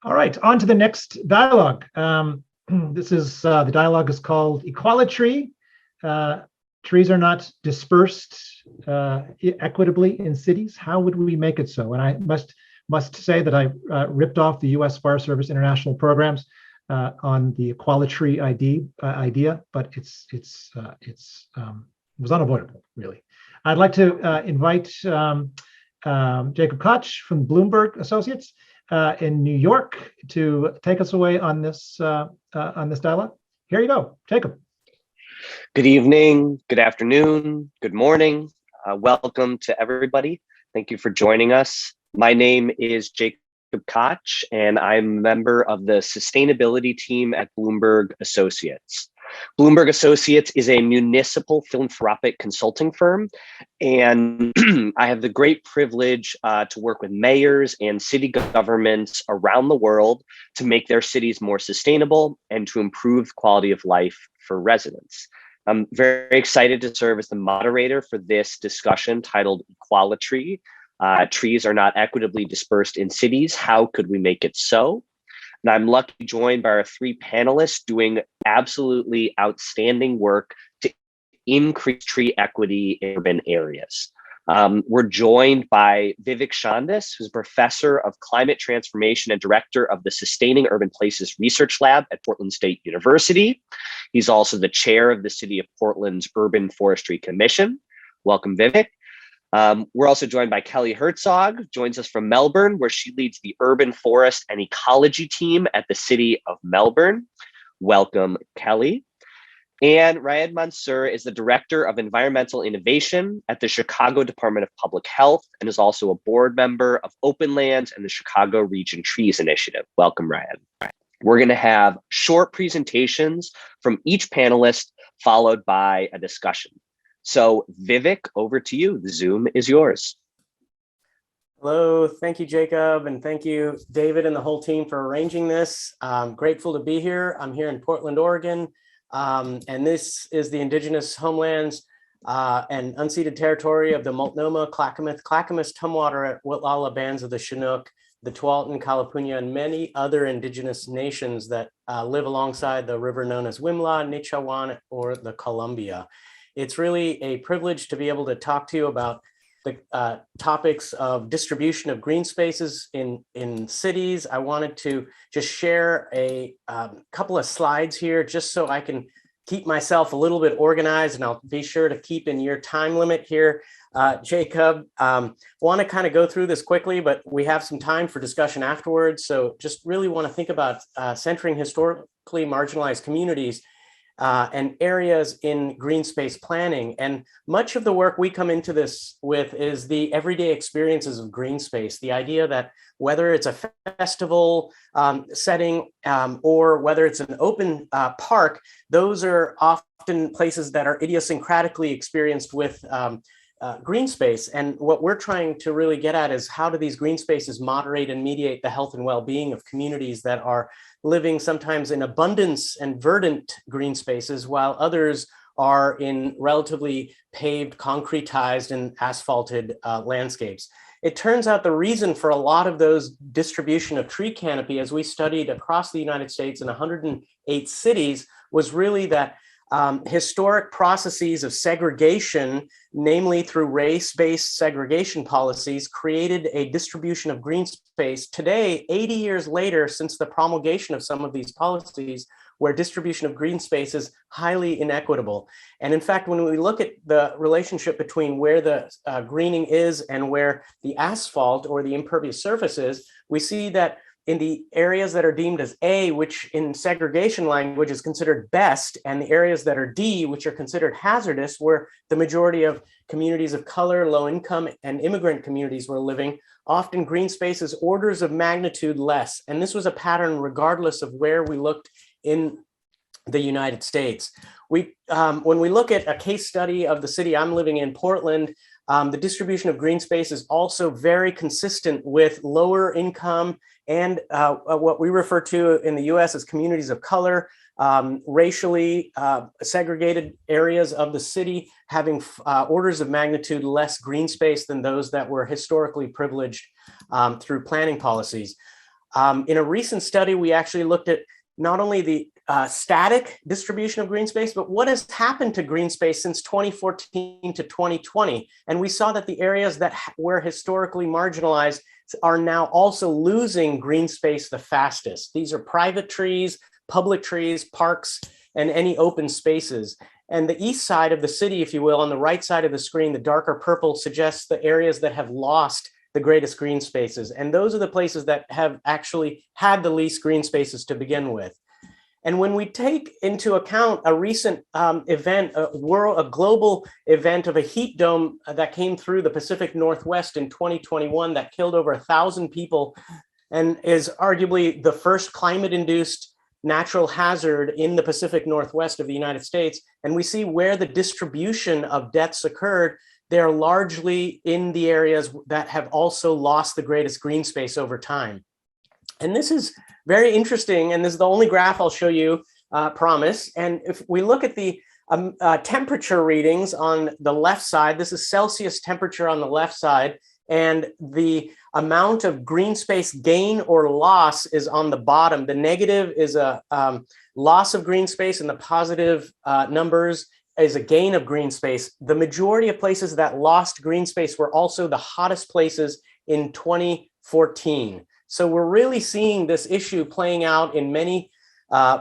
All right, on to the next dialogue. This is the dialogue is called Equalitree. Trees are not dispersed equitably in cities. How would we make it so? And I must say that I ripped off the U.S. Forest Service international programs on the Equalitree idea, but it was unavoidable, really. I'd like to invite Jacob Koch from Bloomberg Associates in New York to take us away on this dialogue. Here you go, Jacob. Good evening, good afternoon, good morning. Welcome to everybody. Thank you for joining us. My name is Jacob Koch, and I'm a member of the sustainability team at Bloomberg Associates. Bloomberg Associates is a municipal philanthropic consulting firm, and I have the great privilege to work with mayors and city governments around the world to make their cities more sustainable and to improve the quality of life for residents. I'm very excited to serve as the moderator for this discussion titled Equalitree. Trees are not equitably dispersed in cities. How could we make it so? And I'm lucky to join by our three panelists doing absolutely outstanding work to increase tree equity in urban areas. We're joined by Vivek Shandis, who's professor of climate transformation and director of the Sustaining Urban Places Research Lab at Portland State University. He's also the chair of the City of Portland's Urban Forestry Commission. Welcome, Vivek. We're also joined by Kelly Herzog, joins us from Melbourne, where she leads the Urban Forest and Ecology team at the City of Melbourne. Welcome, Kelly. And Raed Mansour is the Director of Environmental Innovation at the Chicago Department of Public Health and is also a board member of Open Lands and the Chicago Region Trees Initiative. Welcome, Raed. We're going to have short presentations from each panelist, followed by a discussion. So Vivek, over to you. The Zoom is yours. Hello, thank you, Jacob, and thank you, David and the whole team for arranging this. I'm grateful to be here. I'm here in Portland, Oregon. And this is the indigenous homelands and unceded territory of the Multnomah, Clackamas, Tumwater, Witlala bands of the Chinook, the Tualatin, Kalapuya, and many other indigenous nations that live alongside the river known as Wimla, Nichawan, or the Columbia. It's really a privilege to be able to talk to you about the topics of distribution of green spaces in cities. I wanted to just share a couple of slides here just so I can keep myself a little bit organized, and I'll be sure to keep in your time limit here. Jacob, want to kind of go through this quickly, but we have some time for discussion afterwards. So just really want to think about centering historically marginalized communities and areas in green space planning. And much of the work we come into this with is the everyday experiences of green space, the idea that whether it's a festival setting or whether it's an open park, those are often places that are idiosyncratically experienced with green space. And what we're trying to really get at is how do these green spaces moderate and mediate the health and well-being of communities that are living sometimes in abundance and verdant green spaces, while others are in relatively paved, concretized, and asphalted landscapes. It turns out the reason for a lot of those distribution of tree canopy, as we studied across the United States in 108 cities, was really that historic processes of segregation, namely through race-based segregation policies, created a distribution of green space. Today, 80 years later, since the promulgation of some of these policies, where distribution of green space is highly inequitable. And in fact, when we look at the relationship between where the greening is and where the asphalt or the impervious surface is, we see that in the areas that are deemed as A, which in segregation language is considered best, and the areas that are D, which are considered hazardous, where the majority of communities of color, low income, and immigrant communities were living, often green space is orders of magnitude less. And this was a pattern regardless of where we looked in the United States. When we look at a case study of the city I'm living in, Portland, the distribution of green space is also very consistent with lower income and what we refer to in the US as communities of color, racially segregated areas of the city having orders of magnitude less green space than those that were historically privileged through planning policies. In a recent study, we actually looked at not only the static distribution of green space, but what has happened to green space since 2014 to 2020. And we saw that the areas that were historically marginalized are now also losing green space the fastest. These are private trees, public trees, parks, and any open spaces. And the east side of the city, if you will, on the right side of the screen, the darker purple suggests the areas that have lost the greatest green spaces. And those are the places that have actually had the least green spaces to begin with. And when we take into account a recent event, a global event of a heat dome that came through the Pacific Northwest in 2021 that killed over 1,000 people and is arguably the first climate-induced natural hazard in the Pacific Northwest of the United States, and we see where the distribution of deaths occurred, they're largely in the areas that have also lost the greatest green space over time. And this is very interesting, and this is the only graph I'll show you, promise. And if we look at the temperature readings on the left side, this is Celsius temperature on the left side, and the amount of green space gain or loss is on the bottom. The negative is a loss of green space, and the positive numbers is a gain of green space. The majority of places that lost green space were also the hottest places in 2014. So we're really seeing this issue playing out in many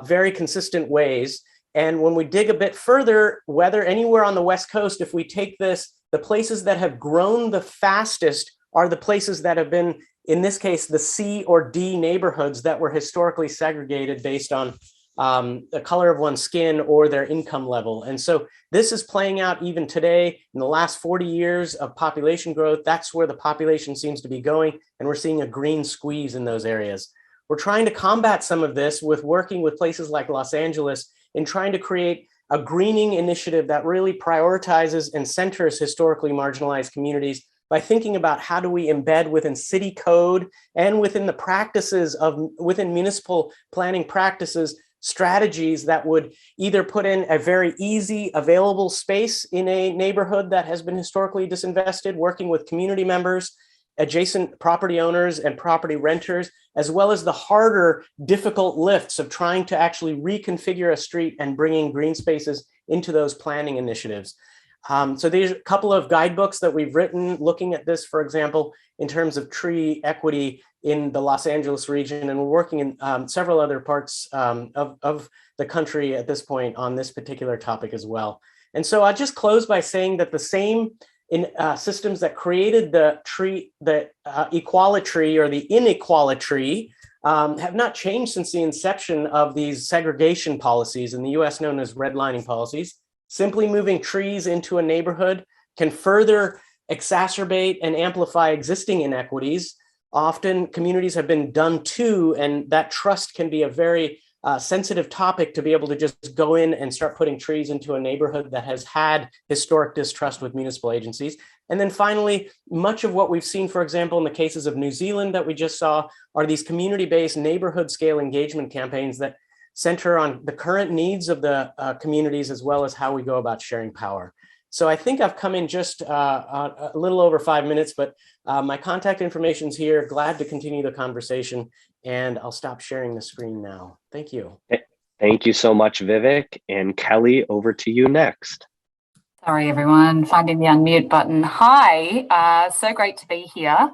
very consistent ways. And when we dig a bit further, whether anywhere on the West Coast, if we take this, the places that have grown the fastest are the places that have been, in this case, the C or D neighborhoods that were historically segregated based on the color of one's skin or their income level. And so this is playing out even today in the last 40 years of population growth. That's where the population seems to be going. And we're seeing a green squeeze in those areas. We're trying to combat some of this with working with places like Los Angeles in trying to create a greening initiative that really prioritizes and centers historically marginalized communities by thinking about how do we embed within city code and within the practices of within municipal planning practices strategies that would either put in a very easy available space in a neighborhood that has been historically disinvested, working with community members, adjacent property owners and property renters, as well as the harder, difficult lifts of trying to actually reconfigure a street and bringing green spaces into those planning initiatives. So there's a couple of guidebooks that we've written looking at this, for example, in terms of tree equity in the Los Angeles region, and we're working in several other parts of the country at this point on this particular topic as well. And so I'll just close by saying that the same systems that created the tree, the Equalitree or the Inequalitree have not changed since the inception of these segregation policies in the US known as redlining policies. Simply moving trees into a neighborhood can further exacerbate and amplify existing inequities. Often communities have been done to, and that trust can be a very sensitive topic to be able to just go in and start putting trees into a neighborhood that has had historic distrust with municipal agencies. And then finally, much of what we've seen, for example, in the cases of New Zealand that we just saw, are these community-based neighborhood scale engagement campaigns that center on the current needs of the communities as well as how we go about sharing power. So I think I've come in just a little over 5 minutes, but my contact information is here. Glad to continue the conversation, and I'll stop sharing the screen now. Thank you. Thank you so much, Vivek. And Kelly, over to you next. Sorry, everyone, finding the unmute button. Hi, so great to be here.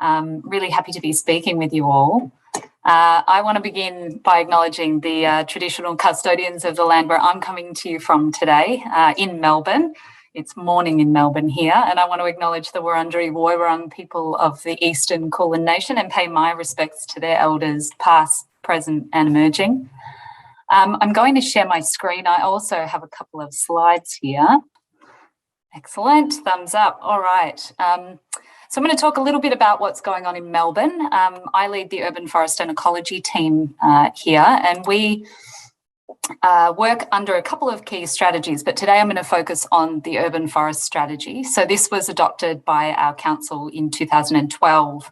Really happy to be speaking with you all. I want to begin by acknowledging the traditional custodians of the land where I'm coming to you from today in Melbourne. It's morning in Melbourne here, and I want to acknowledge the Wurundjeri Woiwurrung people of the Eastern Kulin Nation and pay my respects to their elders past, present and emerging. I'm going to share my screen. I also have a couple of slides here. Excellent, thumbs up. All right. So I'm going to talk a little bit about what's going on in Melbourne. I lead the Urban Forest and Ecology team here, and we work under a couple of key strategies, but today I'm going to focus on the urban forest strategy. So this was adopted by our council in 2012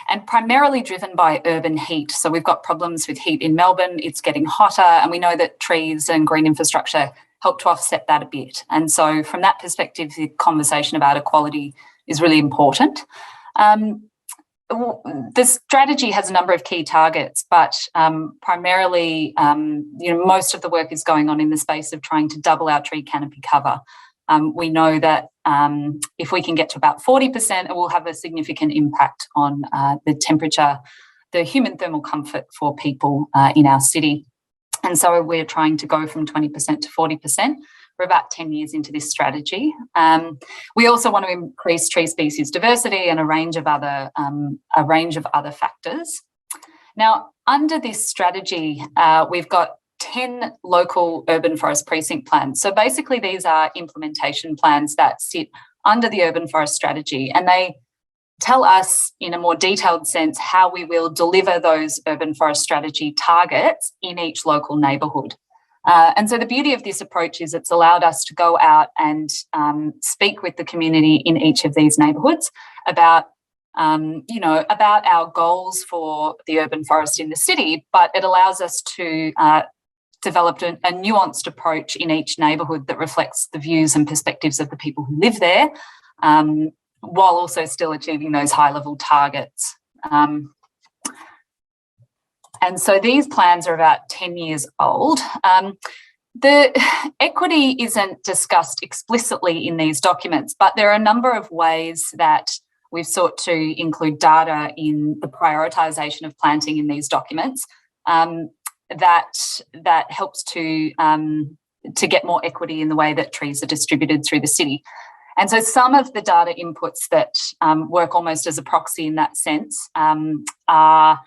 and primarily driven by urban heat. So we've got problems with heat in Melbourne, it's getting hotter, and we know that trees and green infrastructure help to offset that a bit. And so from that perspective, the conversation about equality is really important. the strategy has a number of key targets, but primarily, most of the work is going on in the space of trying to double our tree canopy cover. We know that if we can get to about 40%, it will have a significant impact on the temperature, the human thermal comfort for people in our city. And so we're trying to go from 20% to 40%. We're about 10 years into this strategy. We also want to increase tree species diversity and a range of other factors. Now, under this strategy, we've got 10 local urban forest precinct plans. So basically, these are implementation plans that sit under the urban forest strategy, and they tell us in a more detailed sense how we will deliver those urban forest strategy targets in each local neighbourhood. And so the beauty of this approach is it's allowed us to go out and speak with the community in each of these neighbourhoods about our goals for the urban forest in the city, but it allows us to develop a nuanced approach in each neighbourhood that reflects the views and perspectives of the people who live there, while also still achieving those high-level targets. And so these plans are about 10 years old. The equity isn't discussed explicitly in these documents, but there are a number of ways that we've sought to include data in the prioritisation of planting in these documents that helps to get more equity in the way that trees are distributed through the city. And so some of the data inputs that work almost as a proxy in that sense are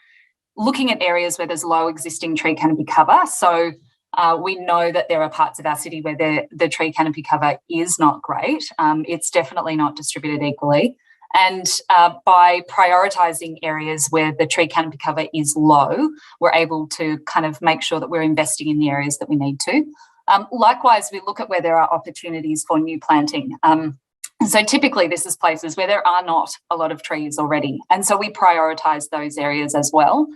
looking at areas where there's low existing tree canopy cover. So we know that there are parts of our city where the tree canopy cover is not great. It's definitely not distributed equally. And by prioritising areas where the tree canopy cover is low, we're able to kind of make sure that we're investing in the areas that we need to. Likewise, we look at where there are opportunities for new planting. So typically this is places where there are not a lot of trees already. And so we prioritise those areas as well.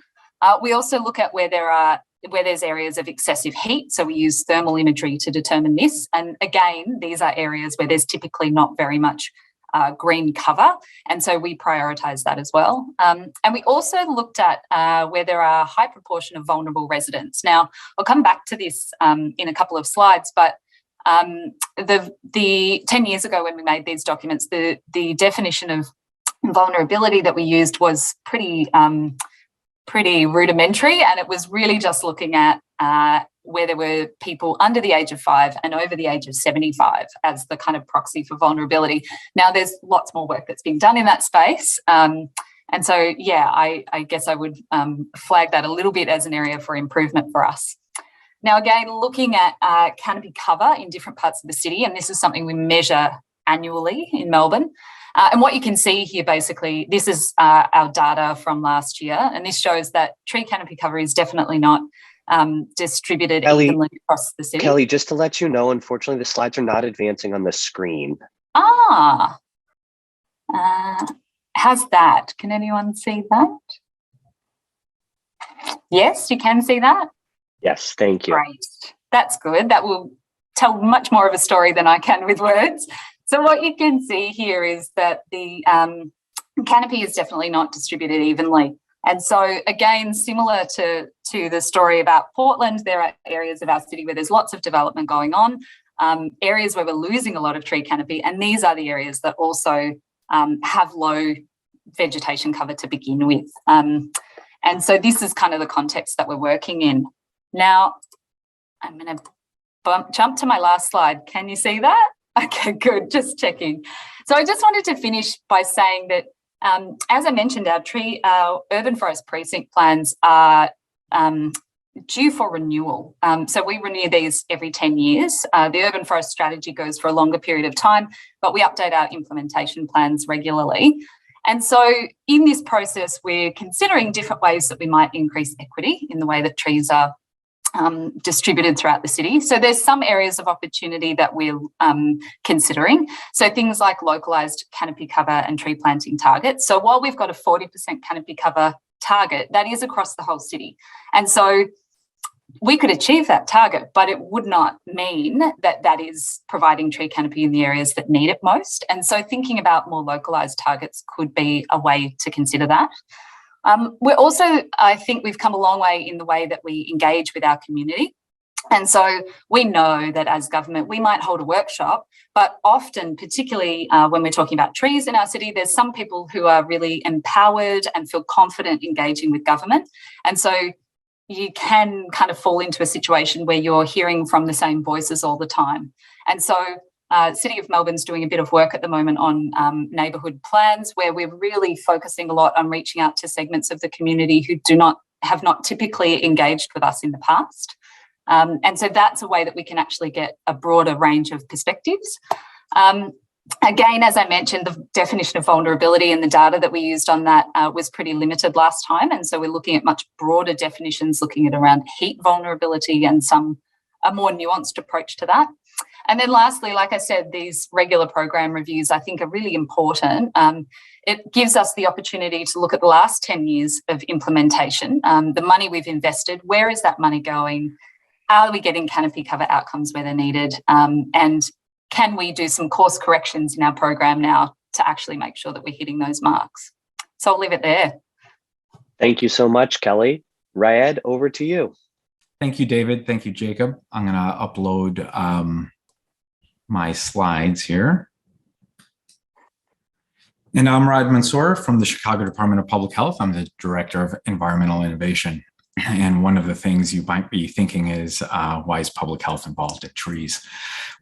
We also look at where there's areas of excessive heat. So we use thermal imagery to determine this. And again, these are areas where there's typically not very much green cover. And so we prioritise that as well. And we also looked at where there are a high proportion of vulnerable residents. Now, I'll come back to this in a couple of slides, but the 10 years ago when we made these documents, the definition of vulnerability that we used was pretty rudimentary, and it was really just looking at where there were people under the age of 5 and over the age of 75 as the kind of proxy for vulnerability. Now, there's lots more work that's been done in that space. And so, yeah, I guess I would flag that a little bit as an area for improvement for us. Now, again, looking at canopy cover in different parts of the city, and this is something we measure annually in Melbourne. And what you can see here, basically, this is our data from last year, and this shows that tree canopy cover is definitely not distributed evenly across the city. Kelly, just to let you know, unfortunately, the slides are not advancing on the screen. How's that? Can anyone see that? Yes, you can see that? Yes, thank you. Great. That's good. That will tell much more of a story than I can with words. So what you can see here is that the canopy is definitely not distributed evenly. And so, again, similar to the story about Portland, there are areas of our city where there's lots of development going on, areas where we're losing a lot of tree canopy, and these are the areas that also have low vegetation cover to begin with. And so this is kind of the context that we're working in. Now, I'm going to jump to my last slide. Can you see that? Okay, good. Just checking. So I just wanted to finish by saying that, as I mentioned, our urban forest precinct plans are due for renewal. So we renew these every 10 years. The urban forest strategy goes for a longer period of time, but we update our implementation plans regularly. And so in this process, we're considering different ways that we might increase equity in the way that trees are distributed throughout the city. So there's some areas of opportunity that we're considering. So things like localised canopy cover and tree planting targets. So while we've got a 40% canopy cover target, that is across the whole city. And so we could achieve that target, but it would not mean that that is providing tree canopy in the areas that need it most. And so thinking about more localised targets could be a way to consider that. We're also, I think we've come a long way in the way that we engage with our community. And so we know that as government, we might hold a workshop, but often, particularly when we're talking about trees in our city, there's some people who are really empowered and feel confident engaging with government. And so you can kind of fall into a situation where you're hearing from the same voices all the time. And so City of Melbourne's doing a bit of work at the moment on neighbourhood plans, where we're really focusing a lot on reaching out to segments of the community who have not typically engaged with us in the past. And so that's a way that we can actually get a broader range of perspectives. Again, as I mentioned, the definition of vulnerability and the data that we used on that was pretty limited last time. And so we're looking at much broader definitions, looking at around heat vulnerability and a more nuanced approach to that. And then lastly, like I said, these regular program reviews I think are really important. It gives us the opportunity to look at the last 10 years of implementation, the money we've invested, where is that money going? Are we getting canopy cover outcomes where they're needed? And can we do some course corrections in our program now to actually make sure that we're hitting those marks? So I'll leave it there. Thank you so much, Kelly. Ryad, over to you. Thank you, David. Thank you, Jacob. I'm going to upload my slides here. And I'm Rad Mansour from the Chicago Department of Public Health. I'm the Director of Environmental Innovation. And one of the things you might be thinking is, why is public health involved in trees?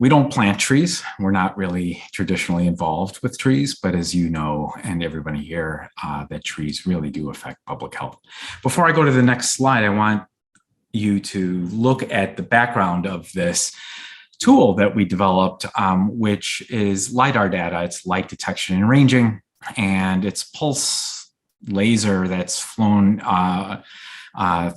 We don't plant trees. We're not really traditionally involved with trees, but as you know, and everybody here, that trees really do affect public health. Before I go to the next slide, I want you to look at the background of this tool that we developed, which is LiDAR data. It's light detection and ranging, and it's pulse laser that's flown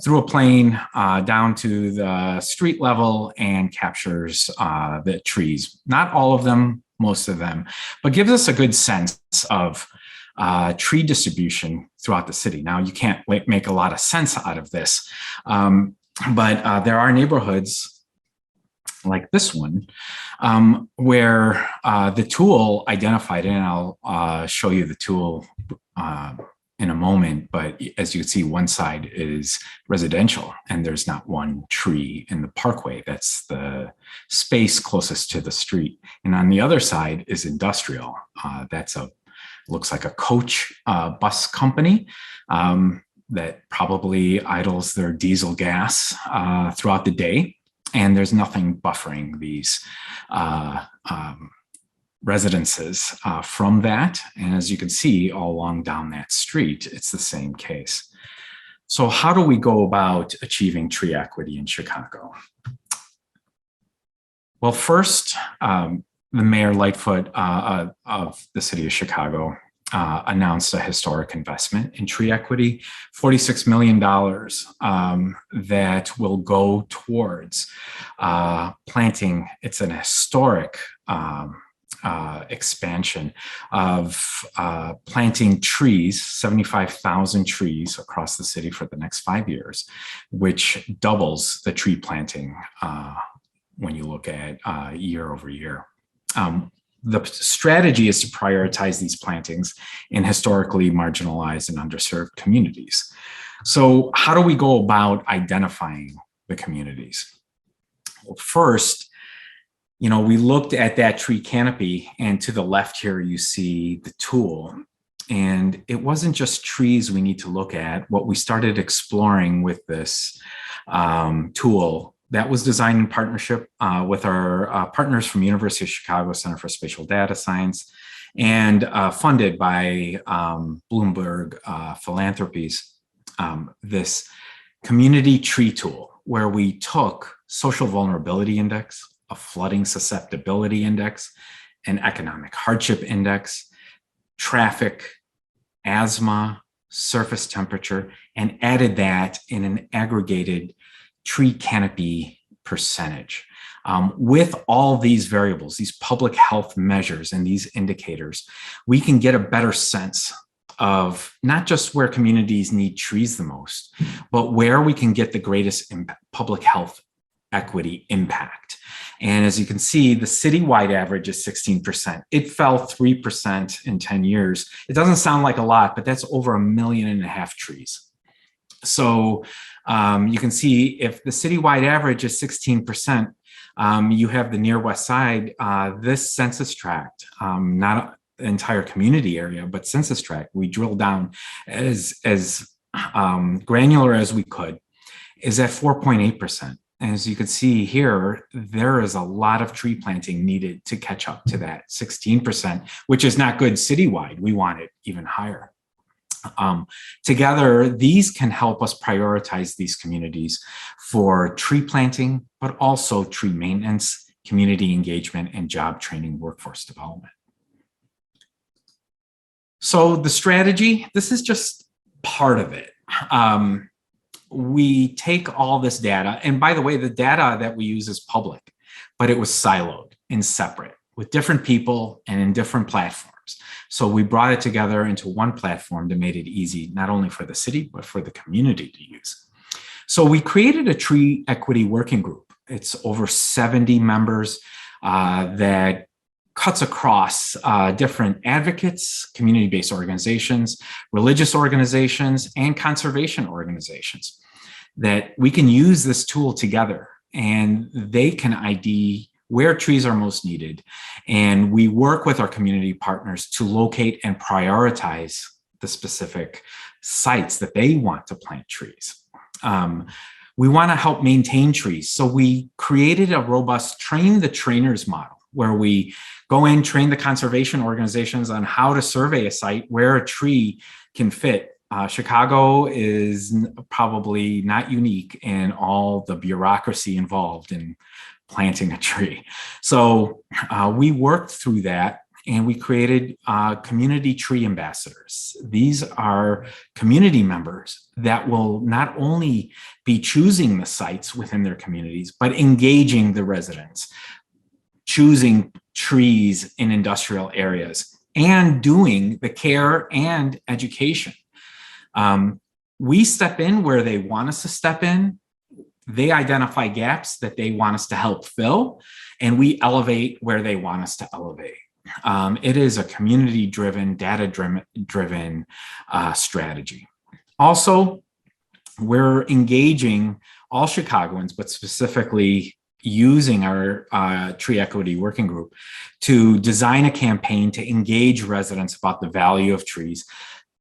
through a plane down to the street level and captures the trees. Not all of them, most of them, but gives us a good sense of tree distribution throughout the city. Now, you can't make a lot of sense out of this, but there are neighborhoods like this one, where the tool identified it, and I'll show you the tool in a moment, but as you can see, one side is residential and there's not one tree in the parkway. That's the space closest to the street. And on the other side is industrial. Looks like a coach bus company that probably idles their diesel gas throughout the day. And there's nothing buffering these residences from that. And as you can see all along down that street, it's the same case. So how do we go about achieving tree equity in Chicago? Well, first, the Mayor Lightfoot of the city of Chicago announced a historic investment in tree equity, $46 million that will go towards planting. It's an historic expansion of planting trees, 75,000 trees across the city for the next 5 years, which doubles the tree planting when you look at year over year. The strategy is to prioritize these plantings in historically marginalized and underserved communities. So how do we go about identifying the communities? Well, first, we looked at that tree canopy, and to the left here, you see the tool. And it wasn't just trees we need to look at. What we started exploring with this tool that was designed in partnership with our partners from University of Chicago Center for Spatial Data Science and funded by Bloomberg Philanthropies, this community tree tool, where we took social vulnerability index, a flooding susceptibility index, an economic hardship index, traffic, asthma, surface temperature, and added that in an aggregated tree canopy percentage. With all these variables, these public health measures and these indicators, we can get a better sense of not just where communities need trees the most, but where we can get the greatest public health equity impact. And as you can see, the citywide average is 16%. It fell 3% in 10 years. It doesn't sound like a lot, but that's over 1.5 million trees. So you can see if the citywide average is 16%, you have the near west side, this census tract, not an entire community area, but census tract, we drill down as granular as we could, is at 4.8%. As you can see here, there is a lot of tree planting needed to catch up to that 16%, which is not good citywide. We want it even higher. Together, these can help us prioritize these communities for tree planting, but also tree maintenance, community engagement, and job training, workforce development. So the strategy, this is just part of it. We take all this data, and by the way, the data that we use is public, but it was siloed and separate with different people and in different platforms. So we brought it together into one platform that made it easy, not only for the city, but for the community to use. So we created a tree equity working group. It's over 70 members that cuts across different advocates, community-based organizations, religious organizations, and conservation organizations, that we can use this tool together, and they can ID where trees are most needed. And we work with our community partners to locate and prioritize the specific sites that they want to plant trees. We want to help maintain trees. So we created a robust train the trainers model, where we go in, train the conservation organizations on how to survey a site where a tree can fit. Chicago is probably not unique in all the bureaucracy involved in planting a tree. So we worked through that, and we created community tree ambassadors. These are community members that will not only be choosing the sites within their communities, but engaging the residents, choosing trees in industrial areas, and doing the care and education. We step in where they want us to step in. They identify gaps that they want us to help fill, and we elevate where they want us to elevate. It is a community-driven, data-driven strategy. Also, we're engaging all Chicagoans, but specifically using our tree equity working group to design a campaign to engage residents about the value of trees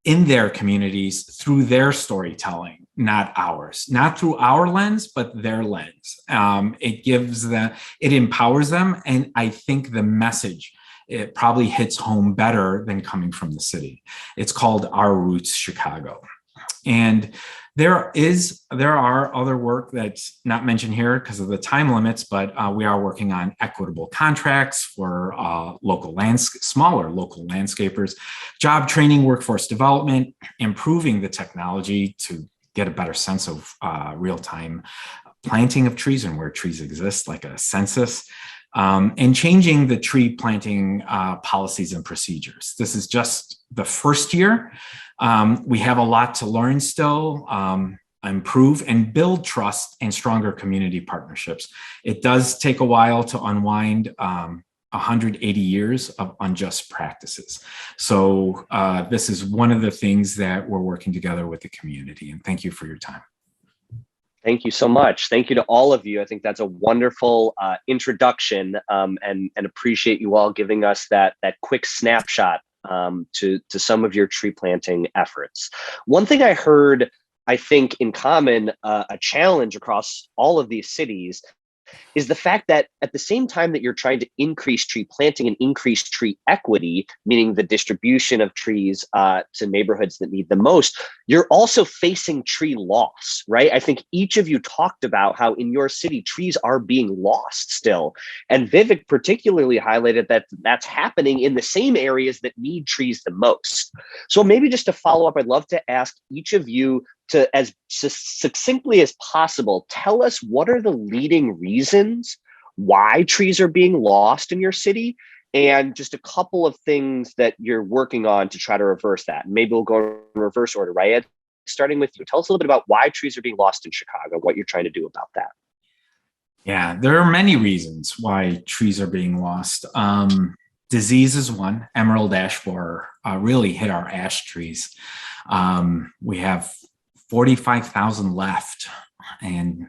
in their communities through their storytelling, not ours, not through our lens, but their lens. It empowers them. And I think the message, it probably hits home better than coming from the city. It's called Our Roots Chicago. And there are other work that's not mentioned here because of the time limits, but we are working on equitable contracts for smaller local landscapers, job training, workforce development, improving the technology to get a better sense of real-time planting of trees and where trees exist, like a census, and changing the tree planting policies and procedures. This is just the first year. We have a lot to learn still, improve and build trust and stronger community partnerships. It does take a while to unwind 180 years of unjust practices. So this is one of the things that we're working together with the community. And thank you for your time. Thank you so much. Thank you to all of you. I think that's a wonderful introduction, and appreciate you all giving us that quick snapshot to some of your tree planting efforts. One thing I heard, I think in common, a challenge across all of these cities is the fact that at the same time that you're trying to increase tree planting and increase tree equity, meaning the distribution of trees to neighborhoods that need the most, you're also facing tree loss, right? I think each of you talked about how in your city, trees are being lost still. And Vivek particularly highlighted that that's happening in the same areas that need trees the most. So maybe just to follow up, I'd love to ask each of you to, as succinctly as possible, tell us what are the leading reasons why trees are being lost in your city, and just a couple of things that you're working on to try to reverse that. Maybe we'll go in reverse order, right, Ed? Starting with you, tell us a little bit about why trees are being lost in Chicago, what you're trying to do about that. Yeah, there are many reasons why trees are being lost. Disease is one. Emerald ash borer really hit our ash trees. We have 45,000 left, and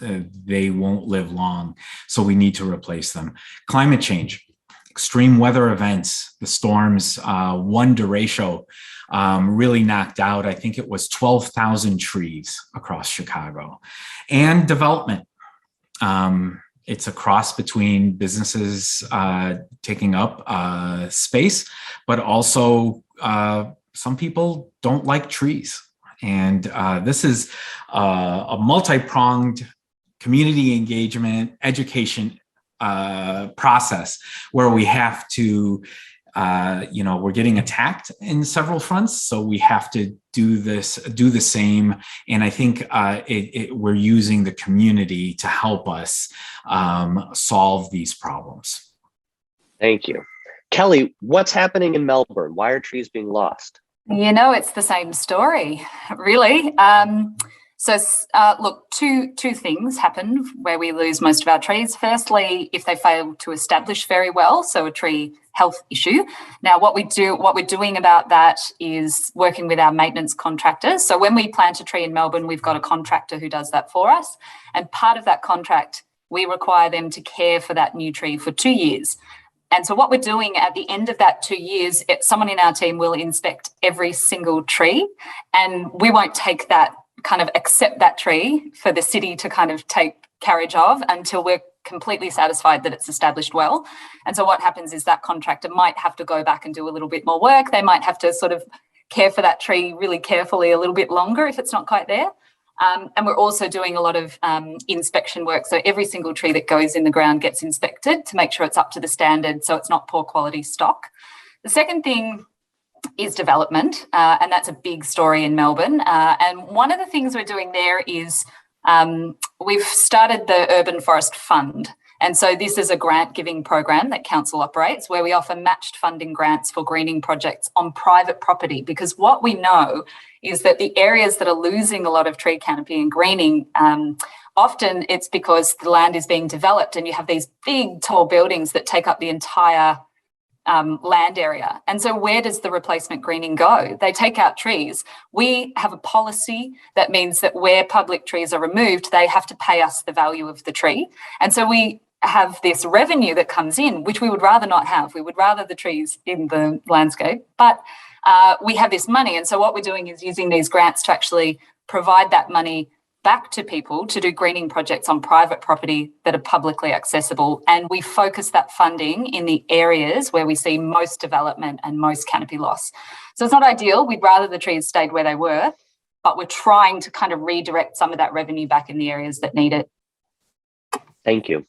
they won't live long. So we need to replace them. Climate change, extreme weather events, the storms, one derecho really knocked out, I think it was 12,000 trees across Chicago. And development. It's a cross between businesses taking up space, but also some people don't like trees. And this is a multi-pronged community engagement education process where we have to, we're getting attacked in several fronts, so we have to do the same. And I think we're using the community to help us solve these problems. Thank you. Kelly, what's happening in Melbourne? Why are trees being lost? It's the same story, really. Look, two things happen where we lose most of our trees. Firstly, if they fail to establish very well, so a tree health issue. Now, what we're doing about that is working with our maintenance contractors. So when we plant a tree in Melbourne, we've got a contractor who does that for us. And part of that contract, we require them to care for that new tree for 2 years. And so what we're doing at the end of that 2 years, someone in our team will inspect every single tree, and we won't accept that tree for the city to kind of take carriage of until we're completely satisfied that it's established well. And so what happens is that contractor might have to go back and do a little bit more work. They might have to sort of care for that tree really carefully a little bit longer if it's not quite there. And we're also doing a lot of inspection work. So every single tree that goes in the ground gets inspected to make sure it's up to the standard, so it's not poor quality stock. The second thing is development, and that's a big story in Melbourne. And one of the things we're doing there is we've started the Urban Forest Fund. And so this is a grant giving program that council operates where we offer matched funding grants for greening projects on private property, because what we know is that the areas that are losing a lot of tree canopy and greening, often it's because the land is being developed and you have these big tall buildings that take up the entire land area. And so where does the replacement greening go? They take out trees. We have a policy that means that where public trees are removed, they have to pay us the value of the tree. And so we have this revenue that comes in, which we would rather not have. We would rather the trees in the landscape, but we have this money. And so what we're doing is using these grants to actually provide that money back to people to do greening projects on private property that are publicly accessible. And we focus that funding in the areas where we see most development and most canopy loss. So it's not ideal. We'd rather the trees stayed where they were, but we're trying to kind of redirect some of that revenue back in the areas that need it. Thank you.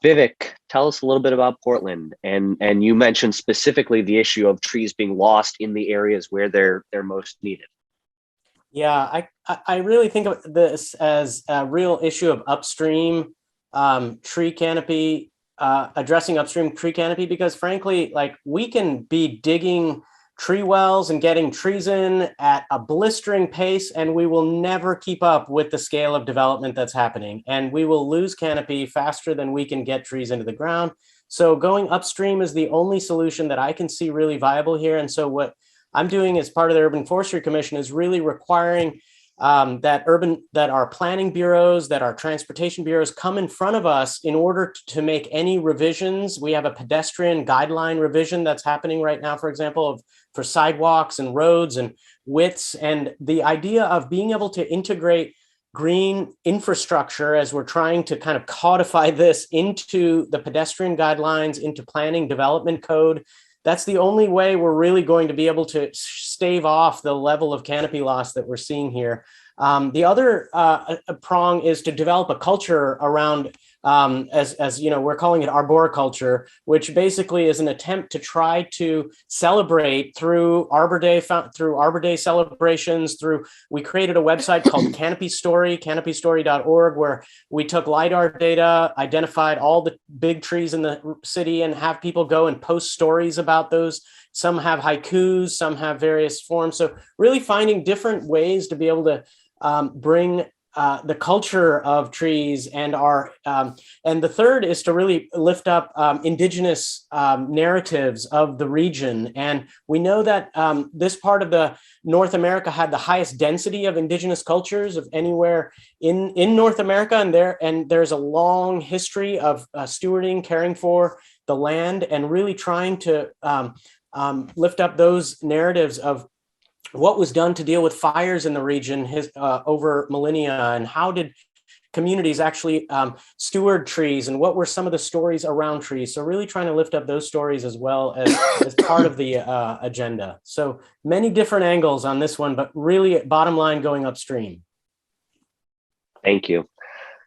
Vivek, tell us a little bit about Portland. And you mentioned specifically the issue of trees being lost in the areas where they're most needed. Yeah, I really think of this as a real issue of upstream tree canopy, addressing upstream tree canopy, because frankly, like, we can be digging tree wells and getting trees in at a blistering pace, and we will never keep up with the scale of development that's happening. And we will lose canopy faster than we can get trees into the ground. So going upstream is the only solution that I can see really viable here. And so what I'm doing as part of the Urban Forestry Commission is really requiring that our planning bureaus, that our transportation bureaus come in front of us in order to make any revisions. We have a pedestrian guideline revision that's happening right now, for example, for sidewalks and roads and widths. And the idea of being able to integrate green infrastructure as we're trying to kind of codify this into the pedestrian guidelines, into planning development code, that's the only way we're really going to be able to stave off the level of canopy loss that we're seeing here. The other prong is to develop a culture around as you know, we're calling it arboriculture, which basically is an attempt to try to celebrate through Arbor Day celebrations. We created a website called Canopy Story, canopystory.org, where we took LiDAR data, identified all the big trees in the city, and have people go and post stories about those. Some have haikus, some have various forms. So really finding different ways to be able to bring the culture of trees, and and the third is to really lift up indigenous narratives of the region. And we know that this part of the North America had the highest density of indigenous cultures of anywhere in North America, and there's a long history of stewarding, caring for the land, and really trying to lift up those narratives of what was done to deal with fires in the region over millennia, and how did communities actually steward trees, and what were some of the stories around trees. So really trying to lift up those stories as well as part of the agenda. So many different angles on this one, but really bottom line going upstream. Thank you.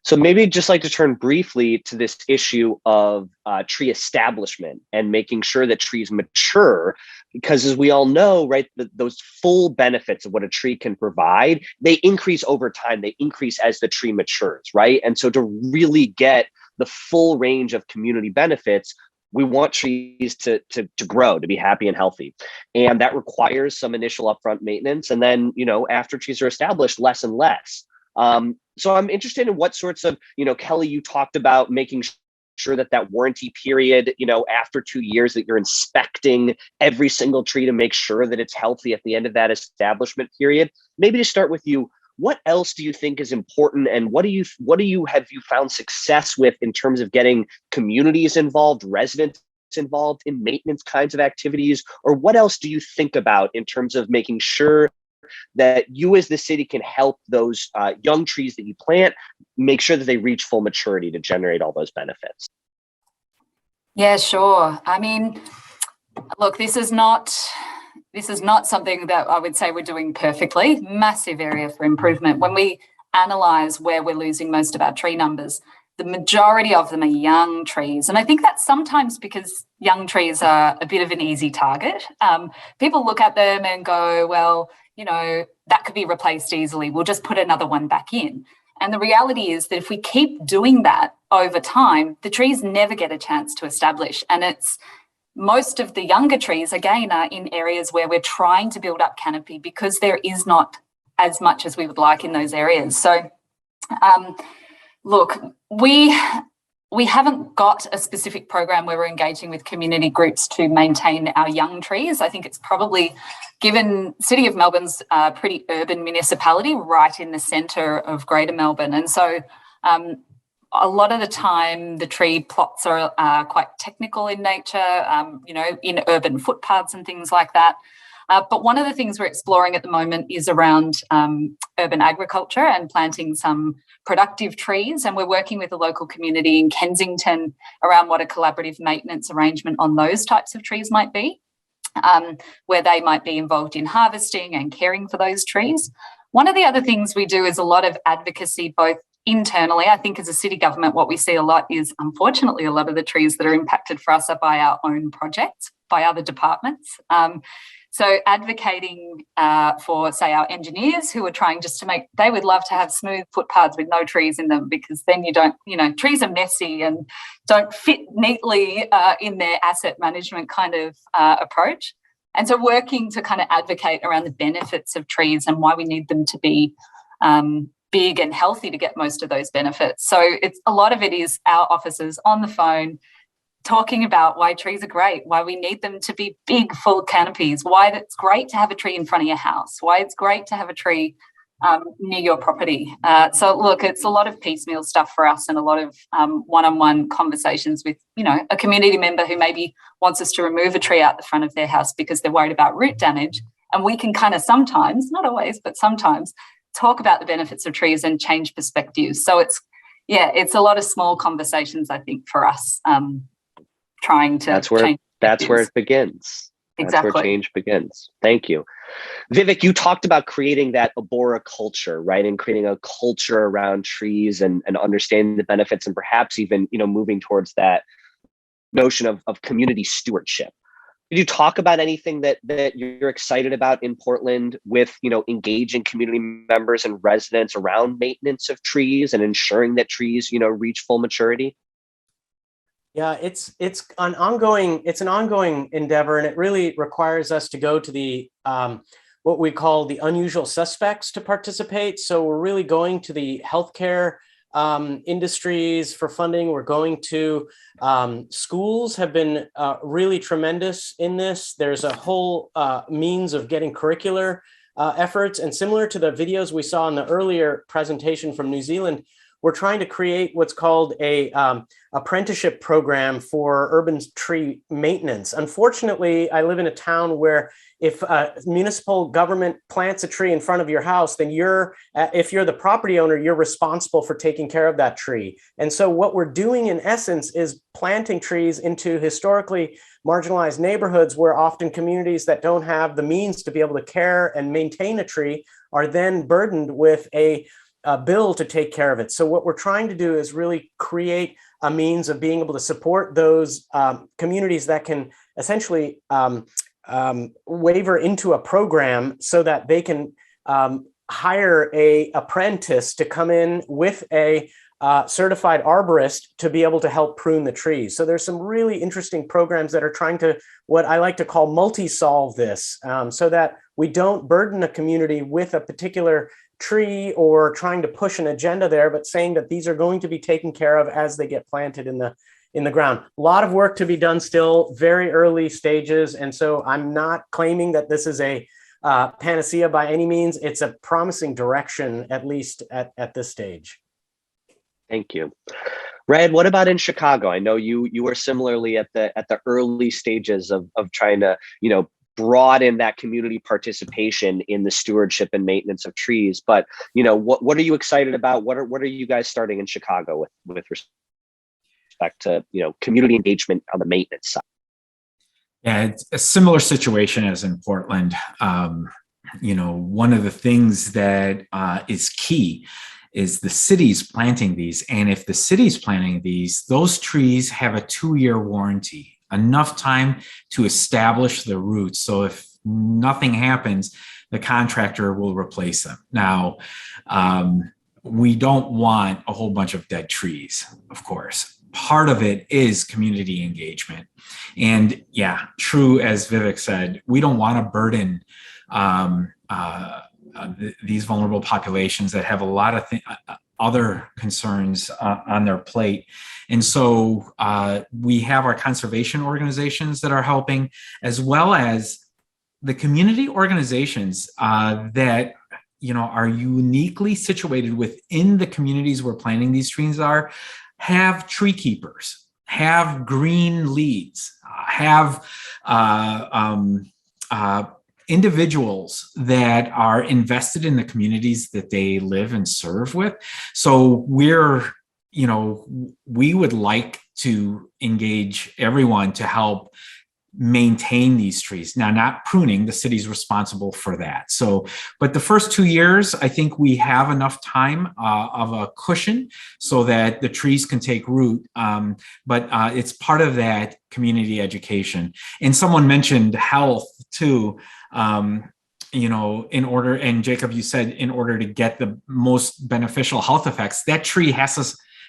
So maybe just like to turn briefly to this issue of tree establishment and making sure that trees mature, because as we all know, right, those full benefits of what a tree can provide, they increase over time. They increase as the tree matures, right? And so to really get the full range of community benefits, we want trees to grow, to be happy and healthy. And that requires some initial upfront maintenance. And then, you know, after trees are established, less and less. So I'm interested in what sorts of, you know, Kelly, you talked about making sure that warranty period, you know, after 2 years, that you're inspecting every single tree to make sure that it's healthy at the end of that establishment period. Maybe to start with you, what else do you think is important, and what have you found success with in terms of getting communities involved, residents involved in maintenance kinds of activities, or what else do you think about in terms of making sure that you as the city can help those young trees that you plant, make sure that they reach full maturity to generate all those benefits? Yeah, sure. I mean, look, this is not something that I would say we're doing perfectly. Massive area for improvement. When we analyse where we're losing most of our tree numbers, the majority of them are young trees. And I think that's sometimes because young trees are a bit of an easy target. People look at them and go, well, you know, that could be replaced easily. We'll just put another one back in. And the reality is that if we keep doing that over time, the trees never get a chance to establish. And it's most of the younger trees, again, are in areas where we're trying to build up canopy because there is not as much as we would like in those areas. So, look, we haven't got a specific program where we're engaging with community groups to maintain our young trees. I think it's probably, given City of Melbourne's a pretty urban municipality right in the centre of Greater Melbourne. And so a lot of the time the tree plots are quite technical in nature, you know, in urban footpaths and things like that. But one of the things we're exploring at the moment is around urban agriculture and planting some productive trees. And we're working with the local community in Kensington around what a collaborative maintenance arrangement on those types of trees might be, where they might be involved in harvesting and caring for those trees. One of the other things we do is a lot of advocacy, both internally. I think as a city government, what we see a lot is, unfortunately, a lot of the trees that are impacted for us are by our own projects, by other departments. So advocating for, say, our engineers who are trying just to make, they would love to have smooth footpaths with no trees in them, because then you don't, you know, trees are messy and don't fit neatly in their asset management kind of approach. And so working to kind of advocate around the benefits of trees and why we need them to be big and healthy to get most of those benefits. So it's a lot of it is our officers on the phone talking about why trees are great, why we need them to be big, full canopies, why it's great to have a tree in front of your house, why it's great to have a tree near your property. So look, it's a lot of piecemeal stuff for us and a lot of one-on-one conversations with, you know, a community member who maybe wants us to remove a tree out the front of their house because they're worried about root damage. And we can kind of sometimes, not always, but sometimes talk about the benefits of trees and change perspectives. So it's a lot of small conversations, I think, for us. Trying to that's where it begins. That's where Exactly. change begins. Thank you. Vivek, you talked about creating that Abora culture, right? And creating a culture around trees and understanding the benefits, and perhaps even, moving towards that notion of community stewardship. Did you talk about anything that you're excited about in Portland with, engaging community members and residents around maintenance of trees and ensuring that trees, reach full maturity? Yeah, it's an ongoing endeavor, and it really requires us to go to the what we call the unusual suspects to participate. So we're really going to the healthcare industries for funding. We're going to schools have been really tremendous in this. There's a whole means of getting curricular efforts, and similar to the videos we saw in the earlier presentation from New Zealand, we're trying to create what's called a apprenticeship program for urban tree maintenance. Unfortunately, I live in a town where if a municipal government plants a tree in front of your house, then if you're the property owner, you're responsible for taking care of that tree. And so what we're doing in essence is planting trees into historically marginalized neighborhoods where often communities that don't have the means to be able to care and maintain a tree are then burdened with a bill to take care of it. So what we're trying to do is really create a means of being able to support those communities that can essentially waiver into a program so that they can hire a apprentice to come in with a certified arborist to be able to help prune the trees. So there's some really interesting programs that are trying to, what I like to call multi-solve this, so that we don't burden a community with a particular tree or trying to push an agenda there, but saying that these are going to be taken care of as they get planted in the ground. A lot of work to be done still, very early stages. And so I'm not claiming that this is a panacea by any means. It's a promising direction, at least at this stage. Thank you. Red, what about in Chicago? I know you were similarly at the early stages of trying to, broaden that community participation in the stewardship and maintenance of trees. But, what are you excited about? What are you guys starting in Chicago with respect to, community engagement on the maintenance side? Yeah, it's a similar situation as in Portland. One of the things that is key is the city's planting these. And if the city's planting these, those trees have a 2-year warranty, enough time to establish the roots. So if nothing happens, the contractor will replace them. Now, we don't want a whole bunch of dead trees, of course. Part of it is community engagement. And yeah, true, as Vivek said, we don't want to burden these vulnerable populations that have a lot of other concerns on their plate. And so we have our conservation organizations that are helping, as well as the community organizations that are uniquely situated within the communities where planting these trees have tree keepers, have green leads, have individuals that are invested in the communities that they live and serve with. So we would like to engage everyone to help maintain these trees. Now, not pruning, the city's responsible for that. So, but the first 2 years, I think we have enough time of a cushion so that the trees can take root. But it's part of that community education. And someone mentioned health too. In order, and Jacob, you said in order to get the most beneficial health effects, that tree has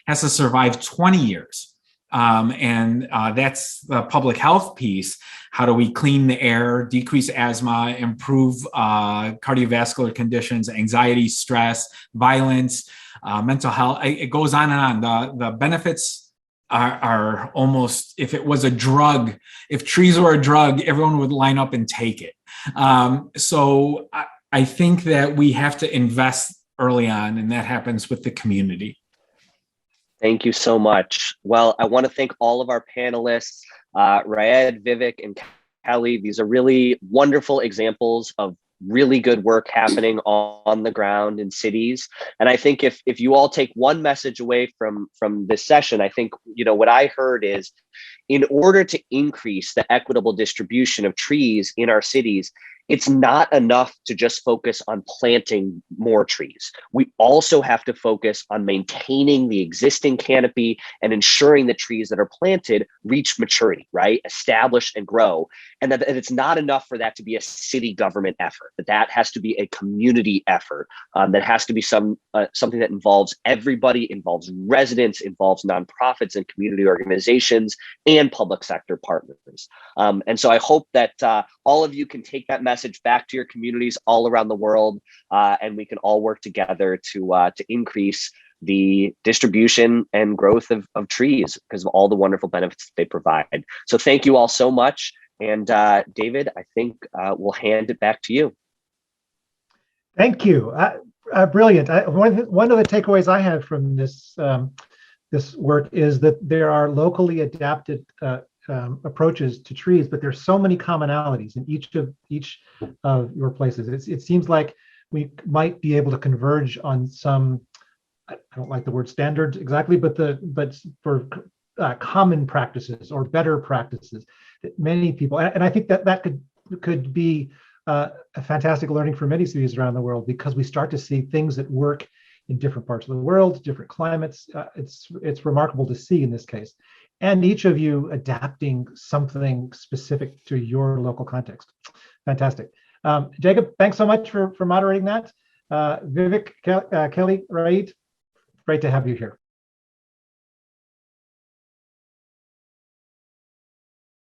to survive 20 years. And that's the public health piece. How do we clean the air, decrease asthma, improve cardiovascular conditions, anxiety, stress, violence, mental health? It goes on and on. The benefits are almost, if it was a drug, if trees were a drug, everyone would line up and take it. So I think that we have to invest early on, and that happens with the community. Thank you so much. Well, I want to thank all of our panelists, Raed, Vivek, and Kelly. These are really wonderful examples of really good work happening on the ground in cities. And I think if you all take one message away from this session, I think, what I heard is, in order to increase the equitable distribution of trees in our cities, it's not enough to just focus on planting more trees. We also have to focus on maintaining the existing canopy and ensuring that trees that are planted reach maturity, right? Establish and grow. And that it's not enough for that to be a city government effort, that has to be a community effort, that has to be something that involves everybody, involves residents, involves nonprofits and community organizations and public sector partners. And so I hope that all of you can take that message back to your communities all around the world, and we can all work together to increase the distribution and growth of trees because of all the wonderful benefits they provide. So thank you all so much. And David, I think we'll hand it back to you. Thank you. Brilliant. One of the takeaways I had from this this work is that there are locally adapted approaches to trees, but there's so many commonalities in each of your places. It seems like we might be able to converge on some, I don't like the word standards exactly, but for common practices or better practices that many people, and I think that could be a fantastic learning for many cities around the world, because we start to see things that work in different parts of the world, different climates. It's remarkable to see in this case. And each of you adapting something specific to your local context. Fantastic. Jacob, thanks so much for moderating that. Vivek, Kelly, Raid, great to have you here.